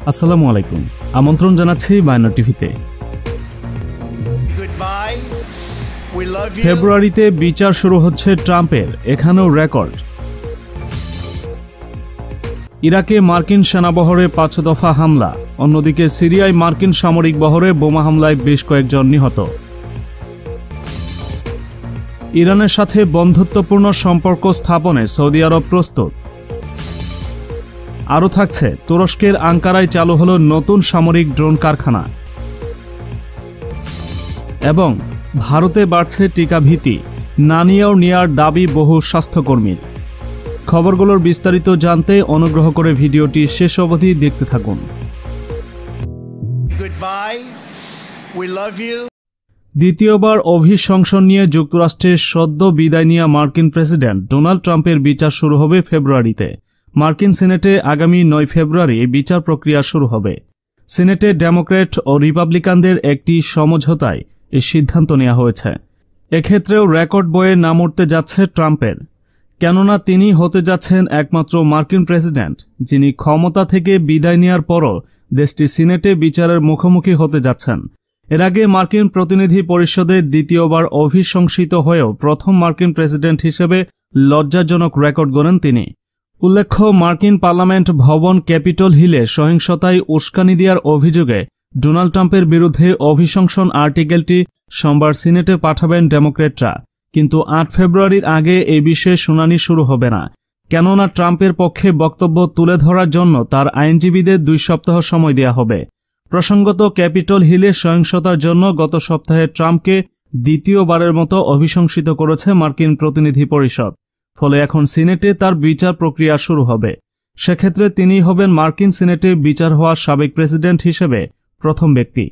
আসসালামু আলাইকুম, আমন্ত্রণ জানাচ্ছি বায়ান্নর টিভিতে। ফেব্রুয়ারিতে বিচার শুরু হচ্ছে ট্রাম্পের, এখানেও রেকর্ড। ইরাকে মার্কিন সেনাবহরে ৫ দফা হামলা, অন্যদিকে সিরিয়ায় মার্কিন সামরিক বহরে বোমা হামলায় বেশ কয়েকজন নিহত। ইরানের সাথে বন্ধুত্বপূর্ণ সম্পর্ক স্থাপনে সৌদি আরব প্রস্তুত। আরও থাকছে, তুরস্কের আঙ্কারায় চালু হল নতুন সামরিক ড্রোন কারখানা এবং ভারতে বাড়ছে টিকা ভীতি, নানিয়াও নেয়ার দাবি বহু স্বাস্থ্যকর্মীর। খবরগুলোর বিস্তারিত জানতে অনুগ্রহ করে ভিডিওটি শেষ অবধি দেখতে থাকুন। দ্বিতীয়বার অভিশংসন নিয়ে যুক্তরাষ্ট্রের সদ্য বিদায় নেওয়া মার্কিন প্রেসিডেন্ট ডোনাল্ড ট্রাম্পের বিচার শুরু হবে ফেব্রুয়ারিতে। মার্কিন সিনেটে আগামী ৯ ফেব্রুয়ারি বিচার প্রক্রিয়া শুরু হবে। সিনেটে ডেমোক্র্যাট ও রিপাবলিকানদের একটি সমঝোতায় এই সিদ্ধান্ত নেওয়া হয়েছে। এক্ষেত্রেও রেকর্ড বইয়ে নাম উঠতে যাচ্ছে ট্রাম্পের, কেননা তিনি হতে যাচ্ছেন একমাত্র মার্কিন প্রেসিডেন্ট যিনি ক্ষমতা থেকে বিদায় নেওয়ার পরও দেশটি সিনেটে বিচারের মুখোমুখি হতে যাচ্ছেন। এর আগে মার্কিন প্রতিনিধি পরিষদে দ্বিতীয়বার অভিশংসিত হয়েও প্রথম মার্কিন প্রেসিডেন্ট হিসেবে লজ্জাজনক রেকর্ড গড়েন তিনি। উল্লেখ্য, মার্কিন পার্লামেন্ট ভবন ক্যাপিটল হিলে সহিংসতায় উস্কানি দেওয়ার অভিযোগে ডোনাল্ড ট্রাম্পের বিরুদ্ধে অভিশংসন আর্টিকেলটি সোমবার সিনেটে পাঠাবেন ডেমোক্র্যাটরা, কিন্তু ৮ ফেব্রুয়ারির আগে এই বিষয়ে শুনানি শুরু হবে না, কেননা ট্রাম্পের পক্ষে বক্তব্য তুলে ধরার জন্য তার আইনজীবীদের ২ সপ্তাহ সময় দেওয়া হবে। প্রসঙ্গত, ক্যাপিটল হিলে সহিংসতার জন্য গত সপ্তাহে ট্রাম্পকে দ্বিতীয়বারের মতো অভিশংসিত করেছে মার্কিন প্রতিনিধি পরিষদ। ফলে এখন সিনেটে তার বিচার প্রক্রিয়া শুরু হবে। সেক্ষেত্রে তিনি হবেন মার্কিন সিনেটে বিচার হওয়া সাবেক প্রেসিডেন্ট হিসেবে প্রথম ব্যক্তি।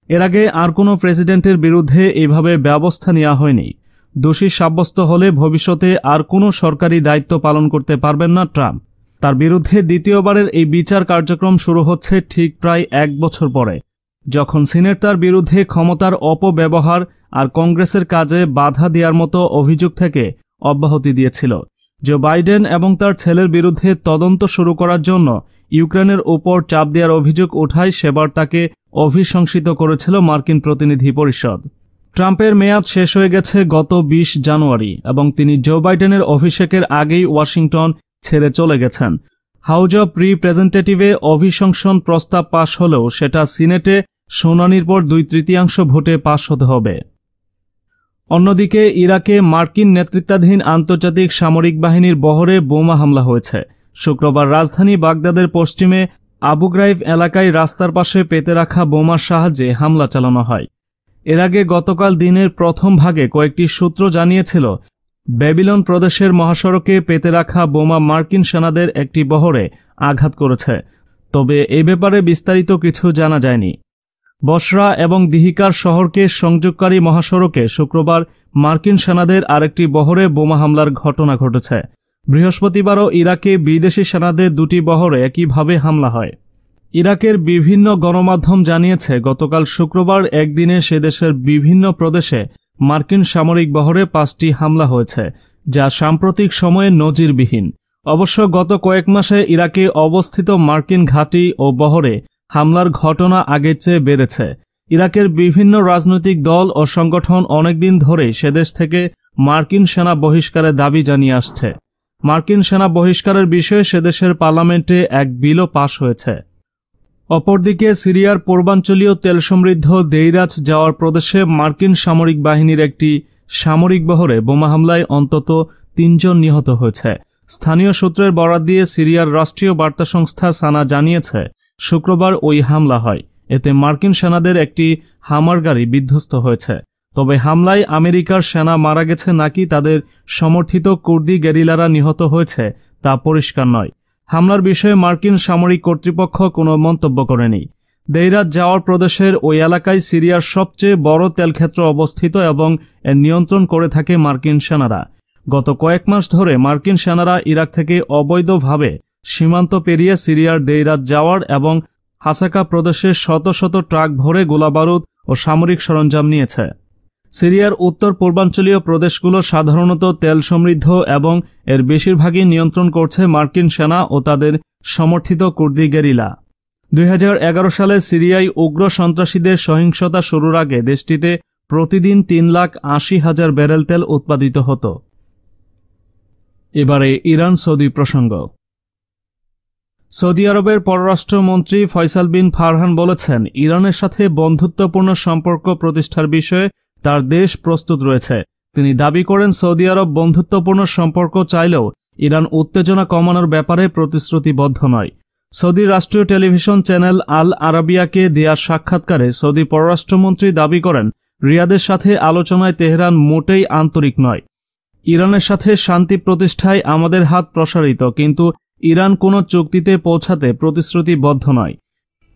এর আগে আর কোনো প্রেসিডেন্টের বিরুদ্ধে এভাবে ব্যবস্থা নেওয়া হয়নি। দোষী সাব্যস্ত হলে ভবিষ্যতে আর কোনো সরকারি দায়িত্ব পালন করতে পারবেন না ট্রাম্প। তার বিরুদ্ধে দ্বিতীয়বারের এই বিচার কার্যক্রম শুরু হচ্ছে ঠিক প্রায় ১ বছর পরে, যখন সিনেট তার বিরুদ্ধে ক্ষমতার অপব্যবহার আর কংগ্রেসের কাজে বাধা দেওয়ার মতো অভিযোগ থেকে অব্যাহতি দিয়েছিল। জো বাইডেন এবং তার ছেলের বিরুদ্ধে তদন্ত শুরু করার জন্য ইউক্রেনের উপর চাপ দেওয়ার অভিযোগ ওঠায় সেবার তাকে অভিশংসিত করেছিল মার্কিন প্রতিনিধি পরিষদ। ট্রাম্পের মেয়াদ শেষ হয়ে গেছে গত ২০ জানুয়ারি এবং তিনি জো বাইডেনের অভিষেকের আগেই ওয়াশিংটন ছেড়ে চলে গেছেন। হাউজ অব রিপ্রেজেন্টেটিভে অভিশংসন প্রস্তাব পাশ হলেও সেটা সিনেটে শুনানির পর ২/৩ ভোটে পাশ হতে হবে। অন্যদিকে ইরাকে মার্কিন নেতৃত্বাধীন আন্তর্জাতিক সামরিক বাহিনীর বহরে বোমা হামলা হয়েছে। শুক্রবার রাজধানী বাগদাদের পশ্চিমে আবু গ্রাইব এলাকায় রাস্তার পাশে পেতে রাখা বোমার সাহায্যে হামলা চালানো হয়। এর আগে গতকাল দিনের প্রথম ভাগে কয়েকটি সূত্র জানিয়েছিল, ব্যাবিলন প্রদেশের মহাসড়কে পেতে রাখা বোমা মার্কিন সেনাদের একটি বহরে আঘাত করেছে, তবে এ ব্যাপারে বিস্তারিত কিছু জানা যায়নি। বসরা এবং দিহিকার শহরকে সংযোগকারী মহাসড়কে শুক্রবার মার্কিন সেনাদের আরেকটি বহরে বোমা হামলার ঘটনা ঘটেছে। বৃহস্পতিবারও ইরাকে বিদেশি সেনাদের ২টি বহরে একইভাবে হামলা হয়। ইরাকের বিভিন্ন গণমাধ্যম জানিয়েছে, গতকাল শুক্রবার একদিনে সে দেশের বিভিন্ন প্রদেশে মার্কিন সামরিক বহরে ৫টি হামলা হয়েছে, যা সাম্প্রতিক সময়ে নজিরবিহীন। অবশ্য গত কয়েক মাসে ইরাকে অবস্থিত মার্কিন ঘাঁটি ও বহরে হামলার ঘটনা আগের চেয়ে বেড়েছে। ইরাকের বিভিন্ন রাজনৈতিক দল ও সংগঠন অনেকদিন ধরেই সেদেশ থেকে মার্কিন সেনা বহিষ্কারের দাবি জানিয়ে আসছে। মার্কিন সেনা বহিষ্কারের বিষয়ে সেদেশের পার্লামেন্টে এক বিলও পাশ হয়েছে। অপরদিকে সিরিয়ার পূর্বাঞ্চলীয় তেল সমৃদ্ধ দেইরাজ যাওয়ার প্রদেশে মার্কিন সামরিক বাহিনীর একটি সামরিক বহরে বোমা হামলায় অন্তত ৩ জন নিহত হয়েছে। স্থানীয় সূত্রের বরাত দিয়ে সিরিয়ার রাষ্ট্রীয় বার্তা সংস্থা সানা জানিয়েছে, শুক্রবার ওই হামলা হয়। এতে মার্কিন সেনাদের একটি হামার গাড়ি বিধ্বস্ত হয়েছে। তবে হামলায় আমেরিকার সেনা মারা গেছে নাকি তাদের সমর্থিত কুর্দি গেরিলারা নিহত হয়েছে তা পরিষ্কার নয়। হামলার বিষয়ে মার্কিন সামরিক কর্তৃপক্ষ কোনো মন্তব্য করেনি। দেইরাজ যাওয়ার প্রদেশের ওই এলাকায় সিরিয়ার সবচেয়ে বড় তেলক্ষেত্র অবস্থিত এবং এর নিয়ন্ত্রণ করে থাকে মার্কিন সেনারা। গত কয়েক মাস ধরে মার্কিন সেনারা ইরাক থেকে অবৈধভাবে সীমান্ত পেরিয়ে সিরিয়ার দেইরাজ যাওয়ার এবং হাসাকা প্রদেশে শত শত ট্রাক ভরে গোলাবারুদ ও সামরিক সরঞ্জাম নিয়েছে। সিরিয়ার উত্তর পূর্বাঞ্চলীয় প্রদেশগুলো সাধারণত তেল সমৃদ্ধ এবং এর বেশিরভাগই নিয়ন্ত্রণ করছে মার্কিন সেনা ও তাদের সমর্থিত কুর্দি গেরিলা। 2011 সালে সিরিয়ায় উগ্র সন্ত্রাসীদের সহিংসতা শুরুর আগে দেশটিতে প্রতিদিন 3,80,000 ব্যারেল তেল উৎপাদিত হতো। এবারে ইরান সৌদি প্রসঙ্গ। সৌদি আরবের পররাষ্ট্রমন্ত্রী ফয়সাল বিন ফারহান বলেছেন, ইরানের সাথে বন্ধুত্বপূর্ণ সম্পর্ক প্রতিষ্ঠার বিষয়ে তার দেশ প্রস্তুত রয়েছে। তিনি দাবি করেন, সৌদি আরব বন্ধুত্বপূর্ণ সম্পর্ক চাইলেও ইরান উত্তেজনা কমানোর ব্যাপারে প্রতিশ্রুতিবদ্ধ নয়। সৌদির রাষ্ট্রীয় টেলিভিশন চ্যানেল আল আরাবিয়াকে দেয়া সাক্ষাৎকারে সৌদি পররাষ্ট্রমন্ত্রী দাবি করেন, রিয়াদের সাথে আলোচনায় তেহরান মোটেই আন্তরিক নয়। ইরানের সাথে শান্তি প্রতিষ্ঠায় আমাদের হাত প্রসারিত, কিন্তু ইরান কোনো চুক্তিতে পৌঁছাতে প্রতিশ্রুতিবদ্ধ নয়।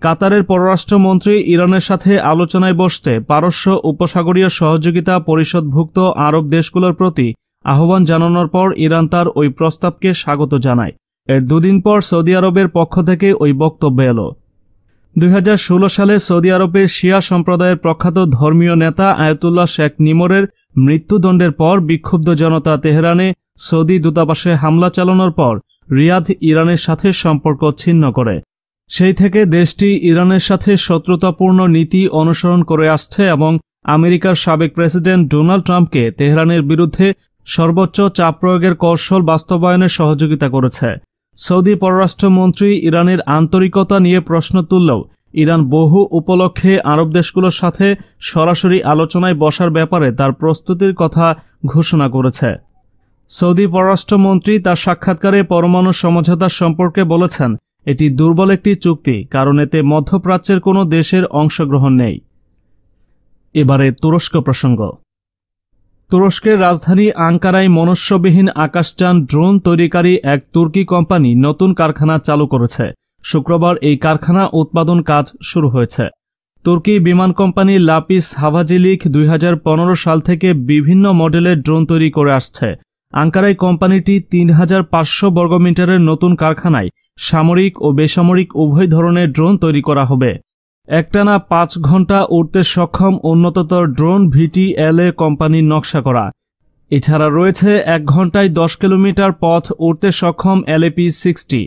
কাতারের পররাষ্ট্রমন্ত্রী ইরানের সাথে আলোচনায় বসতে পারস্য উপসাগরীয় সহযোগিতা পরিষদভুক্ত আরব দেশগুলোর প্রতি আহ্বান জানানোর পর ইরান তার ওই প্রস্তাবকে স্বাগত জানায়। এর দুদিন পর সৌদি আরবের পক্ষ থেকে ওই বক্তব্য এলো। 2016 সালে সৌদি আরবের শিয়া সম্প্রদায়ের প্রখ্যাত ধর্মীয় নেতা আয়াতুল্লাহ শেখ নিমরের মৃত্যুদণ্ডের পর বিক্ষুব্ধ জনতা তেহরানে সৌদি দূতাবাসে হামলা চালানোর পর রিয়াদ ইরানের সাথে সম্পর্ক ছিন্ন করে। সেই থেকে দেশটি ইরানের সাথে শত্রুতাপূর্ণ নীতি অনুসরণ করে আসছে এবং আমেরিকার সাবেক প্রেসিডেন্ট ডোনাল্ড ট্রাম্পকে তেহরানের বিরুদ্ধে সর্বোচ্চ চাপ প্রয়োগের কৌশল বাস্তবায়নে সহযোগিতা করেছে। সৌদি পররাষ্ট্রমন্ত্রী ইরানের আন্তরিকতা নিয়ে প্রশ্ন তুললেও ইরান বহু উপলক্ষে আরব দেশগুলোর সাথে সরাসরি আলোচনায় বসার ব্যাপারে তার প্রস্তুতির কথা ঘোষণা করেছে। সৌদি পররাষ্ট্রমন্ত্রী তার সাক্ষাৎকারে পরমাণু সমঝোতা সম্পর্কে বলেছেন, এটি দুর্বল একটি চুক্তি, কারণ এতে মধ্যপ্রাচ্যের কোনো দেশের অংশগ্রহণ নেই। এবারে তুরস্ক প্রসঙ্গ। তুরস্কের রাজধানী আঙ্কারায় মনুষ্যবিহীন আকাশযান ড্রোন তৈরিকারী এক তুর্কি কোম্পানি নতুন কারখানা চালু করেছে। শুক্রবার এই কারখানা উৎপাদন কাজ শুরু হয়েছে। তুর্কি বিমান কোম্পানি লাপিস হাভাজিলিক 2015 সাল থেকে বিভিন্ন মডেলের ড্রোন তৈরি করে আসছে। আঙ্কারায় কোম্পানিটি 3,500 বর্গমিটারের নতুন কারখানায় সামরিক ও বেসামরিক উভয় ধরনের ড্রোন তৈরি করা হবে। একটানা 5 ঘন্টা উড়তে সক্ষম উন্নততর ড্রোন VTLA কোম্পানির নকশা করা। এছাড়া রয়েছে 1 ঘন্টায় 10 কিলোমিটার পথ উড়তে সক্ষম LAP-60।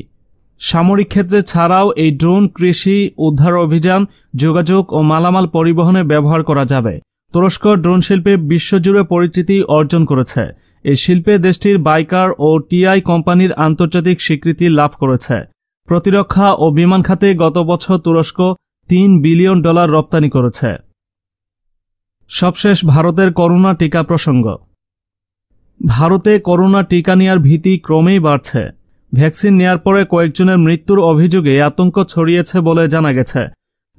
সামরিক ক্ষেত্রে ছাড়াও এই ড্রোন কৃষি, উদ্ধার অভিযান, যোগাযোগ ও মালামাল পরিবহনে ব্যবহার করা যাবে। তুরস্ক ড্রোন শিল্পে বিশ্বজুড়ে পরিচিতি অর্জন করেছে। এই শিল্পে দেশটির বাইকার ও TI কোম্পানির আন্তর্জাতিক স্বীকৃতি লাভ করেছে। প্রতিরক্ষা ও বিমান খাতে গত বছর তুরস্ক $3 বিলিয়ন রপ্তানি করেছে। সবশেষ ভারতের করোনা টিকা প্রসঙ্গ। ভারতে করোনা টিকা নেয়ার ভীতি ক্রমেই বাড়ছে। ভ্যাকসিন নেয়ার পরে কয়েকজনের মৃত্যুর অভিযোগে আতঙ্ক ছড়িয়েছে বলে জানা গেছে।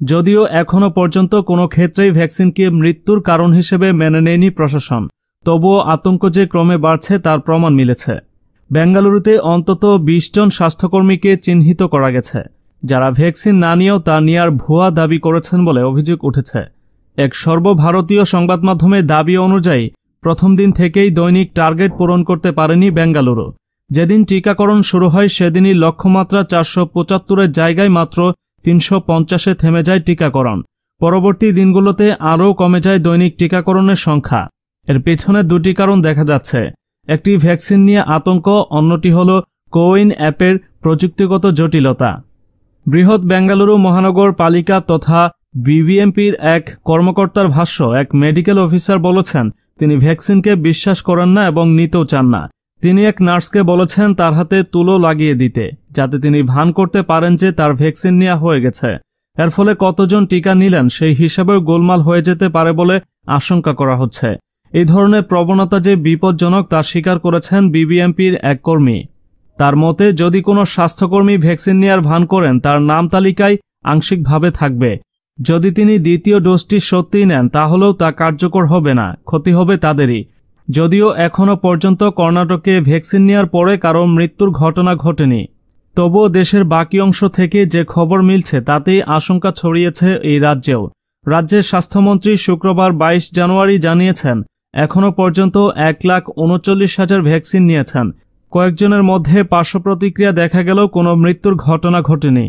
যদিও এখনও পর্যন্ত কোনো ক্ষেত্রেই ভ্যাকসিনকে মৃত্যুর কারণ হিসেবে মেনে নেয়নি প্রশাসন, তবুও আতঙ্ক যে ক্রমে বাড়ছে তার প্রমাণ মিলেছে। বেঙ্গালুরুতে অন্তত 20 জন স্বাস্থ্যকর্মীকে চিহ্নিত করা গেছে, যারা ভ্যাকসিন না নিয়েও তা নেয়ার ভুয়া দাবি করেছেন বলে অভিযোগ উঠেছে। এক সর্বভারতীয় সংবাদ মাধ্যমের দাবি অনুযায়ী প্রথম দিন থেকেই দৈনিক টার্গেট পূরণ করতে পারেনি বেঙ্গালুরু। যেদিন টিকাকরণ শুরু হয় সেদিনই লক্ষ্যমাত্রা 475-এর জায়গায় মাত্র 350-এ থেমে যায় টিকাকরণ। পরবর্তী দিনগুলোতে আরও কমে যায় দৈনিক টিকাকরণের সংখ্যা। এর পেছনে দুটি কারণ দেখা যাচ্ছে। একটি ভ্যাকসিন নিয়ে আতঙ্ক, অন্যটি হল কোউইন অ্যাপের প্রযুক্তিগত জটিলতা। বৃহৎ বেঙ্গালুরু মহানগর পালিকা তথা BBMPর এক কর্মকর্তার ভাষ্য, এক মেডিকেল অফিসার বলেছেন তিনি ভ্যাকসিনকে বিশ্বাস করেন না এবং নিতেও চান না। তিনি এক নার্সকে বলেছেন তার হাতে তুলো লাগিয়ে দিতে, যাতে তিনি ভান করতে পারেন যে তার ভ্যাকসিন নেওয়া হয়ে গেছে। এর ফলে কতজন টিকা নিলেন সেই হিসাবেও গোলমাল হয়ে যেতে পারে বলে আশঙ্কা করা হচ্ছে। এই ধরনের প্রবণতা যে বিপজ্জনক তা স্বীকার করেছেন BBMPর এক কর্মী। তার মতে, যদি কোনো স্বাস্থ্যকর্মী ভ্যাকসিন নেওয়ার ভান করেন তার নাম তালিকায় আংশিকভাবে থাকবে। যদি তিনি দ্বিতীয় ডোজটি সত্যিই নেন তাহলেও তা কার্যকর হবে না, ক্ষতি হবে তাদেরই। যদিও এখনও পর্যন্ত কর্ণাটকে ভ্যাকসিন নেওয়ার পরে কারো মৃত্যুর ঘটনা ঘটেনি, তবুও দেশের বাকি অংশ থেকে যে খবর মিলছে তাতেই আশঙ্কা ছড়িয়েছে এই রাজ্যেও। রাজ্যের স্বাস্থ্যমন্ত্রী শুক্রবার 22 জানুয়ারি জানিয়েছেন এখনও পর্যন্ত 1,39,000 ভ্যাকসিন নিয়েছেন। কয়েকজনের মধ্যে পার্শ্ব প্রতিক্রিয়া দেখা গেলেও কোনো মৃত্যুর ঘটনা ঘটেনি।